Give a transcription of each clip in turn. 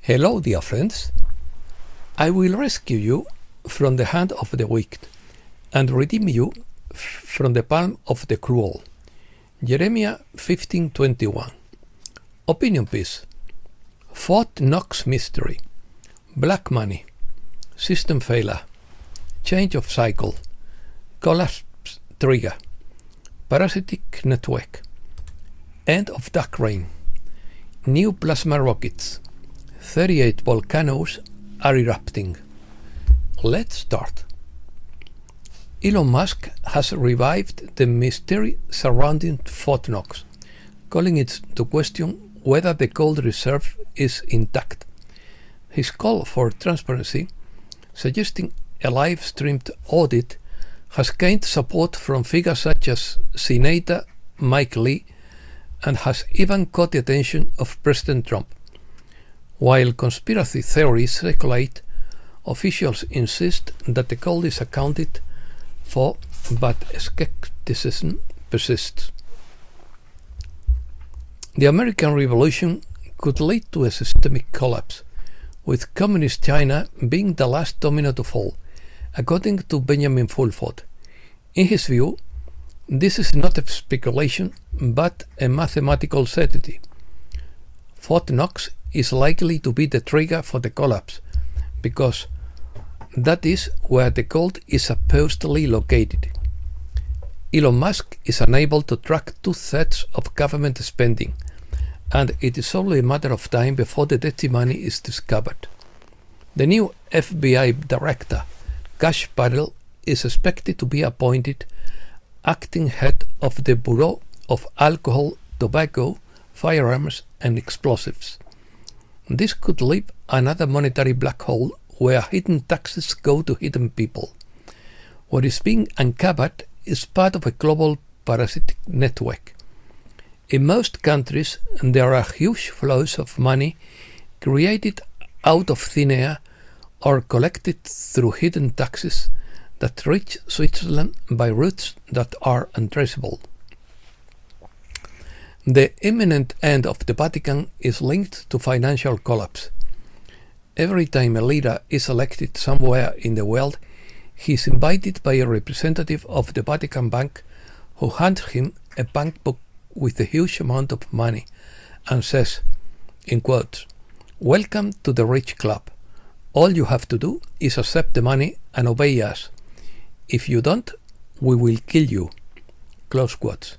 Hello, dear friends. I will rescue you from the hand of the wicked and redeem you from the palm of the cruel. Jeremiah 15:21. Opinion piece. Fort Knox mystery. Black money. System failure. Change of cycle. Collapse trigger. Parasitic network. End of dark reign. New plasma rockets. 38 volcanoes are erupting. Let's start. Elon Musk has revived the mystery surrounding Fort Knox, calling it to question whether the gold reserve is intact. His call for transparency, suggesting a live-streamed audit, has gained support from figures such as Senator Mike Lee and has even caught the attention of President Trump. While conspiracy theories circulate, officials insist that the gold is accounted for, but skepticism persists. The American Revolution could lead to a systemic collapse, with Communist China being the last domino to fall, according to Benjamin Fulford. In his view, this is not a speculation, but a mathematical certainty. Fort Knox is likely to be the trigger for the collapse, because that is where the gold is supposedly located. Elon Musk is unable to track 2/3 of government spending, and it is only a matter of time before the dirty money is discovered. The new FBI director, Cash Patel, is expected to be appointed acting head of the Bureau of Alcohol, Tobacco, Firearms and Explosives. This could leave another monetary black hole where hidden taxes go to hidden people. What is being uncovered is part of a global parasitic network. In most countries, there are huge flows of money created out of thin air or collected through hidden taxes that reach Switzerland by routes that are untraceable. The imminent end of the Vatican is linked to financial collapse. Every time a leader is elected somewhere in the world, he is invited by a representative of the Vatican Bank who hands him a bank book with a huge amount of money and says, in quotes, "Welcome to the rich club. All you have to do is accept the money and obey us. If you don't, we will kill you." Close quotes.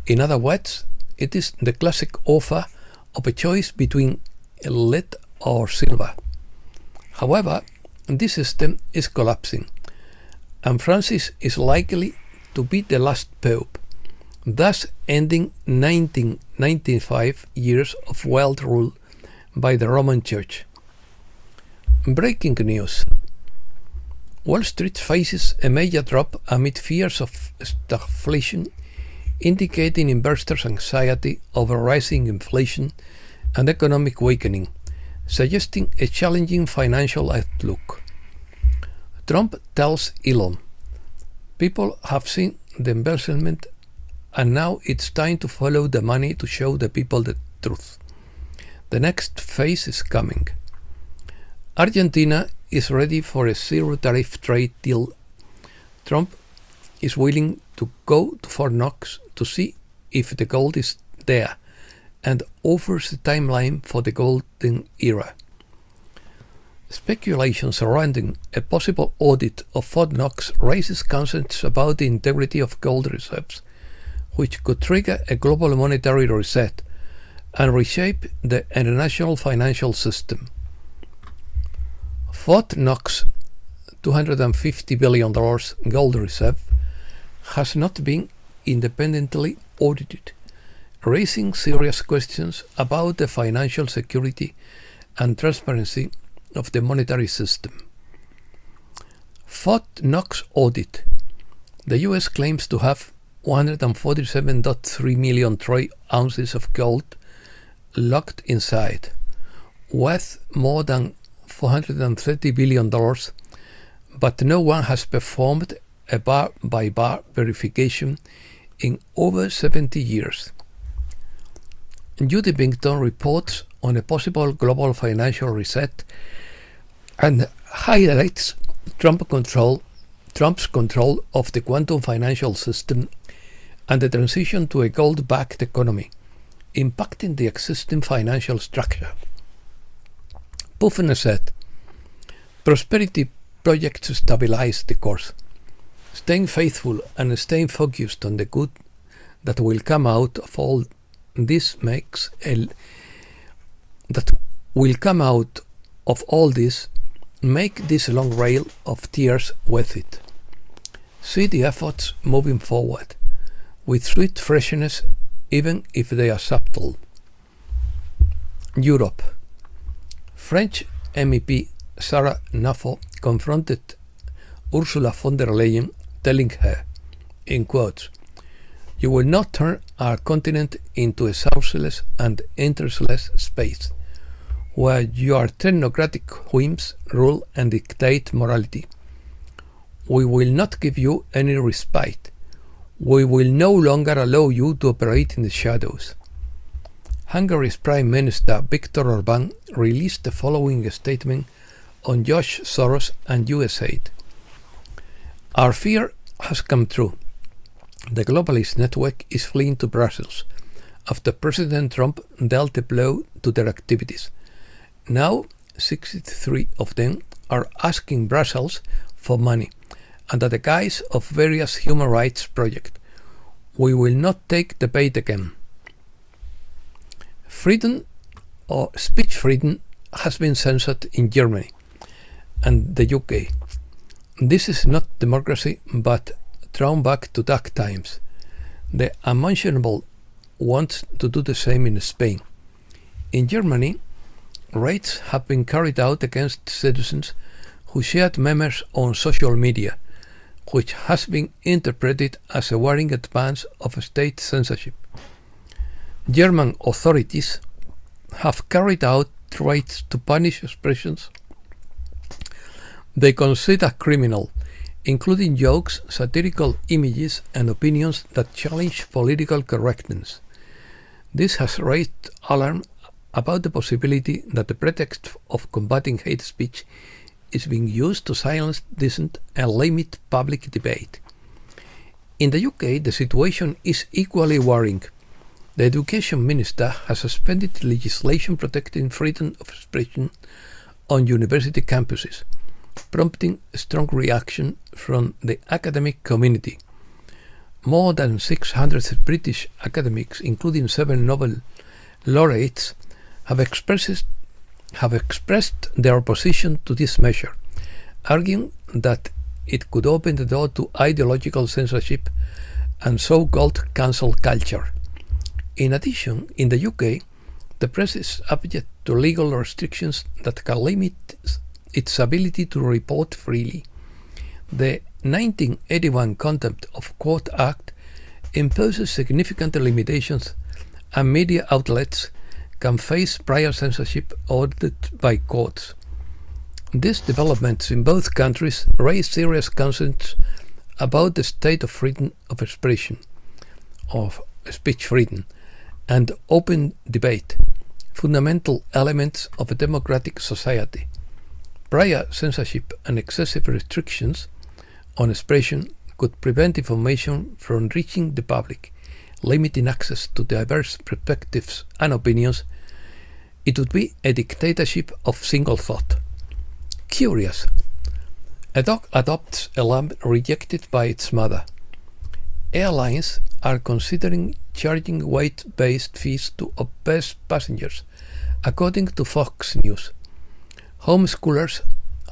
In other words, it is the classic offer of a choice between lead or silver. However, this system is collapsing, and Francis is likely to be the last pope, thus ending 1995 years of world rule by the Roman Church. Breaking news. Wall Street faces a major drop amid fears of stagflation, indicating investors' anxiety over rising inflation and economic weakening, suggesting a challenging financial outlook. Trump tells Elon, "People have seen the embezzlement and now it's time to follow the money to show the people the truth. The next phase is coming." Argentina is ready for a zero-tariff trade deal. Trump is willing to go to Fort Knox to see if the gold is there and offers a timeline for the golden era. Speculation surrounding a possible audit of Fort Knox raises concerns about the integrity of gold reserves, which could trigger a global monetary reset and reshape the international financial system. Fort Knox $250 billion gold reserve has not been independently audited, raising serious questions about the financial security and transparency of the monetary system. Fort Knox audit. The US claims to have 147.3 million troy ounces of gold locked inside, worth more than $430 billion, but no one has performed a bar-by-bar verification in over 70 years. Judy Bington reports on a possible global financial reset and highlights Trump's control of the quantum financial system and the transition to a gold-backed economy, impacting the existing financial structure. Putin said, "Prosperity projects stabilize the course. Staying faithful and staying focused on the good that will come out of all this make this long rail of tears worth it. See the efforts moving forward, with sweet freshness even if they are subtle." Europe. French MEP Sarah Naffo confronted Ursula von der Leyen, telling her, in quotes, "You will not turn our continent into a sourceless and interestless space, where your technocratic whims rule and dictate morality. We will not give you any respite. We will no longer allow you to operate in the shadows." Hungary's Prime Minister Viktor Orbán released the following statement on George Soros and US aid. "Our fear has come true. The globalist network is fleeing to Brussels after President Trump dealt a blow to their activities. Now, 63 of them are asking Brussels for money under the guise of various human rights projects. We will not take the bait again." Freedom or speech freedom has been censored in Germany and the UK. This is not democracy, but thrown back to dark times. The unmentionable wants to do the same in Spain. In Germany, raids have been carried out against citizens who shared memes on social media, which has been interpreted as a worrying advance of state censorship. German authorities have carried out raids to punish expressions they consider criminal, including jokes, satirical images, and opinions that challenge political correctness. This has raised alarm about the possibility that the pretext of combating hate speech is being used to silence dissent and limit public debate. In the UK, the situation is equally worrying. The Education Minister has suspended legislation protecting freedom of expression on university campuses, prompting a strong reaction from the academic community. More than 600 British academics, including 7 Nobel laureates, have expressed their opposition to this measure, arguing that it could open the door to ideological censorship and so-called cancel culture. In addition, in the UK, the press is subject to legal restrictions that can limit its ability to report freely. The 1981 Contempt of Court Act imposes significant limitations, and media outlets can face prior censorship ordered by courts. These developments in both countries raise serious concerns about the state of freedom of expression, of speech freedom, and open debate, fundamental elements of a democratic society. Prior censorship and excessive restrictions on expression could prevent information from reaching the public, limiting access to diverse perspectives and opinions. It would be a dictatorship of single thought. Curious. A dog adopts a lamb rejected by its mother. Airlines are considering charging weight-based fees to obese passengers, according to Fox News. Homeschoolers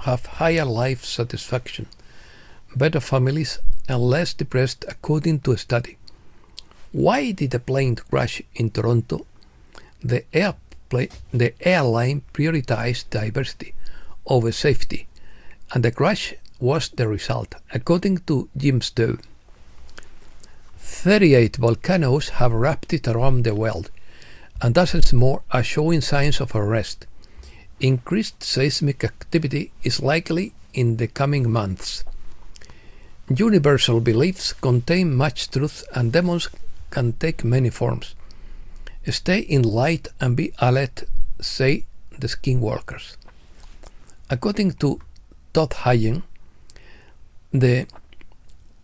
have higher life satisfaction, better families, and less depressed, according to a study. Why did the plane crash in Toronto? The airline prioritized diversity over safety, and the crash was the result, according to Jim Stowe. 38 volcanoes have erupted around the world, and dozens more are showing signs of arrest. Increased seismic activity is likely in the coming months. Universal beliefs contain much truth, and demons can take many forms. Stay in light and be alert say the skinwalkers. According to Todd Hayen, the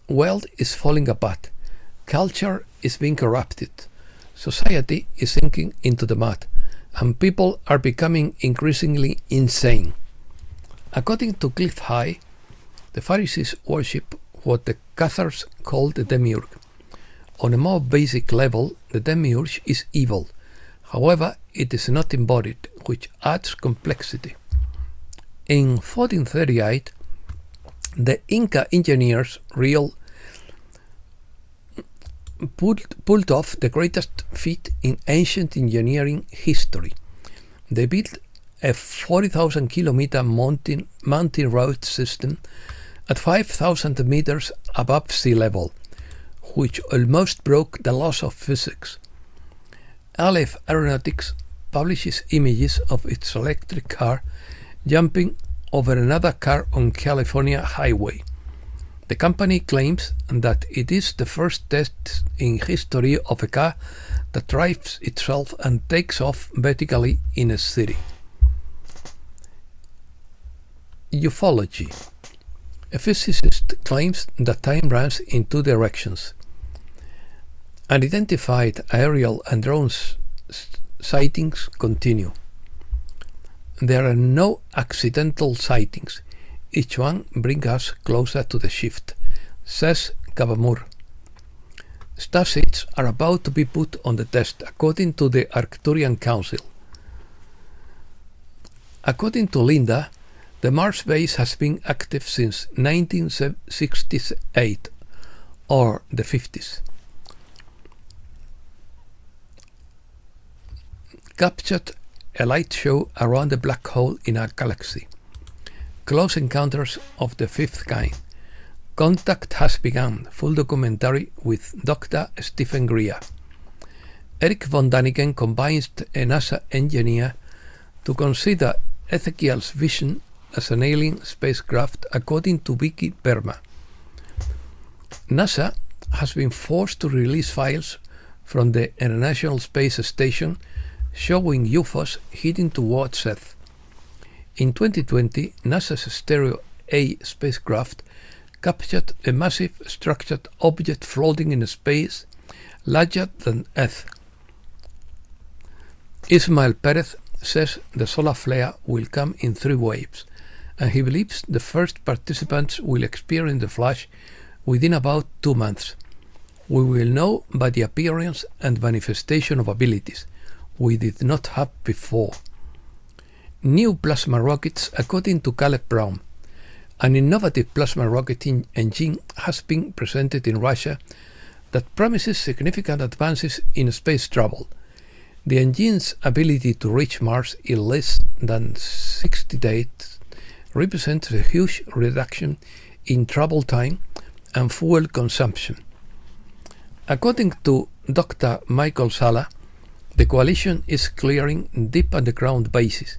world is falling apart, culture is being corrupted, society is sinking into the mud, and people are becoming increasingly insane. According to Cliff High, the Pharisees worship what the Cathars call the demiurge. On a more basic level, the demiurge is evil. However, it is not embodied, which adds complexity. In 1438, the Inca engineers pulled off the greatest feat in ancient engineering history. They built a 40,000 kilometer mountain road system at 5,000 meters above sea level, which almost broke the laws of physics. Aleph Aeronautics publishes images of its electric car jumping over another car on California highway. The company claims that it is the first test in history of a car that drives itself and takes off vertically in a city. Ufology. A physicist claims that time runs in two directions. Unidentified aerial and drone sightings continue. There are no accidental sightings. Each one brings us closer to the shift, says Kavamur. Starships are about to be put on the test, according to the Arcturian Council. According to Linda, the Mars base has been active since 1968 or the 50s. Captured a light show around a black hole in our galaxy. Close encounters of the fifth kind. Contact has begun. Full documentary with Dr. Stephen Greer. Eric von Daniken combines a NASA engineer to consider Ezekiel's vision as an alien spacecraft, according to Vicky Verma. NASA has been forced to release files from the International Space Station showing UFOs heading towards Earth. In 2020, NASA's Stereo A spacecraft captured a massive structured object floating in space larger than Earth. Ismael Perez says the solar flare will come in 3 waves, and he believes the first participants will experience the flash within about 2 months. We will know by the appearance and manifestation of abilities we did not have before. New plasma rockets, according to Caleb Brown. An innovative plasma rocket engine has been presented in Russia that promises significant advances in space travel. The engine's ability to reach Mars in less than 60 days represents a huge reduction in travel time and fuel consumption. According to Dr. Michael Sala, the coalition is clearing deep underground bases.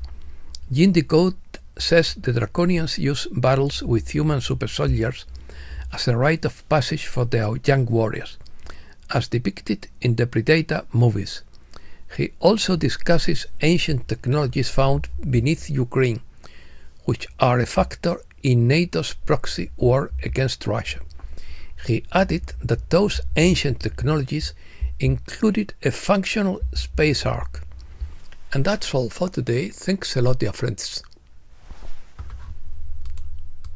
Jean Decode says the Draconians use battles with human super soldiers as a rite of passage for their young warriors, as depicted in the Predator movies. He also discusses ancient technologies found beneath Ukraine, which are a factor in NATO's proxy war against Russia. He added that those ancient technologies included a functional space ark. And that's all for today. Thanks a lot, dear friends.